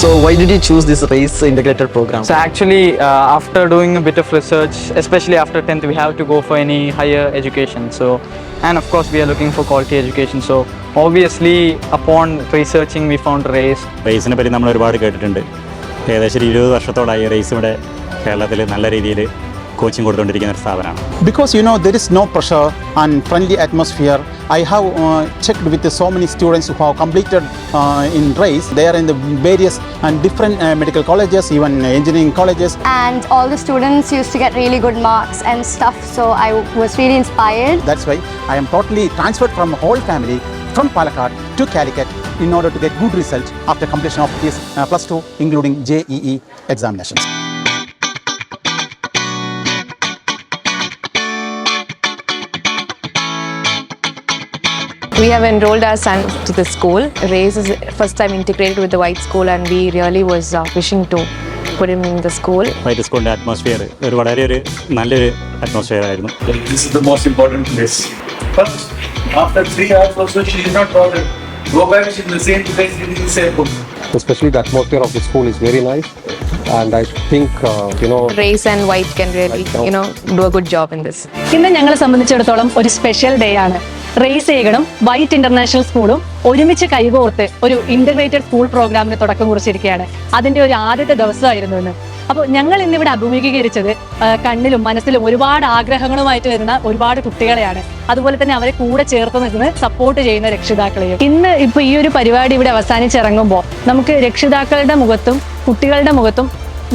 So why did you choose this race integrated program? So actually, after doing a bit of research, especially after 10th, we have to go for any higher education. So, and of course, we are looking for quality education. So, obviously, upon researching, we found RACE. റേസിനെ പറ്റി നമ്മൾ ഒരുപാട് കേട്ടിട്ടുണ്ട്. ഏകദേശം 20 വർഷത്തോളായി raise ഇവിടെ കേരളത്തിൽ നല്ല രീതിയിൽ coaching കൊടുത്തുകൊണ്ടിരിക്കുന്ന ഒരു സ്ഥാപനമാണ്. Because there is no pressure and friendly atmosphere. I have checked with so many students who have completed in RACE. They are in the various and different medical colleges, even engineering colleges. And all the students used to get really good marks and stuff, so I was really inspired. That's why I am totally transferred from whole family from Palakkad to Calicut in order to get good result after completion of this plus 2 including JEE examinations. We have enrolled our son to the school. RACE is first time integrated with the White School, and we really was wishing to put him in the school. White സ്കൂളിൻ്റെ atmosphere വളരെ ഒരു നല്ലൊരു atmosphere ആയിരുന്നു. This is the most important place. First, after 3 hours also, she did not bother. Go back, she's in the same place, in the same book. Especially the atmosphere of the school is very nice, and I think RACE and White can really do a good job in this. ഇന്ന് ഞങ്ങളെ സംബന്ധിച്ചിടത്തോളം ഒരു special day ആണ്. Raise ഏകണം white international സ്കൂളും ഒരുമിച്ച് കൈകോർത്ത് ഒരു integrated school പ്രോഗ്രാമിന് തുടക്കം കുറിച്ചിരിക്കുകയാണ്. അതിന്റെ ഒരു ആദ്യത്തെ ദിവസമായിരുന്നു ഇന്ന്. അപ്പോൾ ഞങ്ങൾ ഇന്നിവിടെ അഭിമുഖീകരിച്ചത് കണ്ണിലും മനസ്സിലും ഒരുപാട് ആഗ്രഹങ്ങളുമായിട്ട് വരുന്ന ഒരുപാട് കുട്ടികളെയാണ്. അതുപോലെ തന്നെ അവരെ കൂടെ ചേർത്ത് നിന്ന് സപ്പോർട്ട് ചെയ്യുന്ന രക്ഷിതാക്കളെയും. ഇന്ന് ഇപ്പോൾ ഈ ഒരു പരിപാടി ഇവിടെ അവസാനിച്ചിറങ്ങുമ്പോൾ നമുക്ക് രക്ഷിതാക്കളുടെ മുഖത്തും കുട്ടികളുടെ മുഖത്തും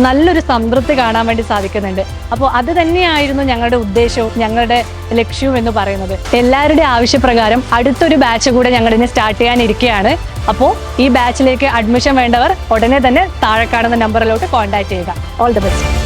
നല്ലൊരു സംതൃപ്തി കാണാൻ വേണ്ടി സാധിക്കുന്നുണ്ട്. അപ്പോൾ അത് തന്നെയായിരുന്നു ഞങ്ങളുടെ ഉദ്ദേശവും ഞങ്ങളുടെ ലക്ഷ്യവും എന്ന് പറയുന്നത്. എല്ലാവരുടെയും ആവശ്യപ്രകാരം അടുത്തൊരു ബാച്ച് കൂടെ ഞങ്ങൾ ഇന്ന് സ്റ്റാർട്ട് ചെയ്യാനിരിക്കുകയാണ്. അപ്പോൾ ഈ ബാച്ചിലേക്ക് അഡ്മിഷൻ വേണ്ടവർ ഉടനെ തന്നെ താഴെ കാണുന്ന നമ്പറിലോട്ട് കോൺടാക്ട് ചെയ്യുക. All the best.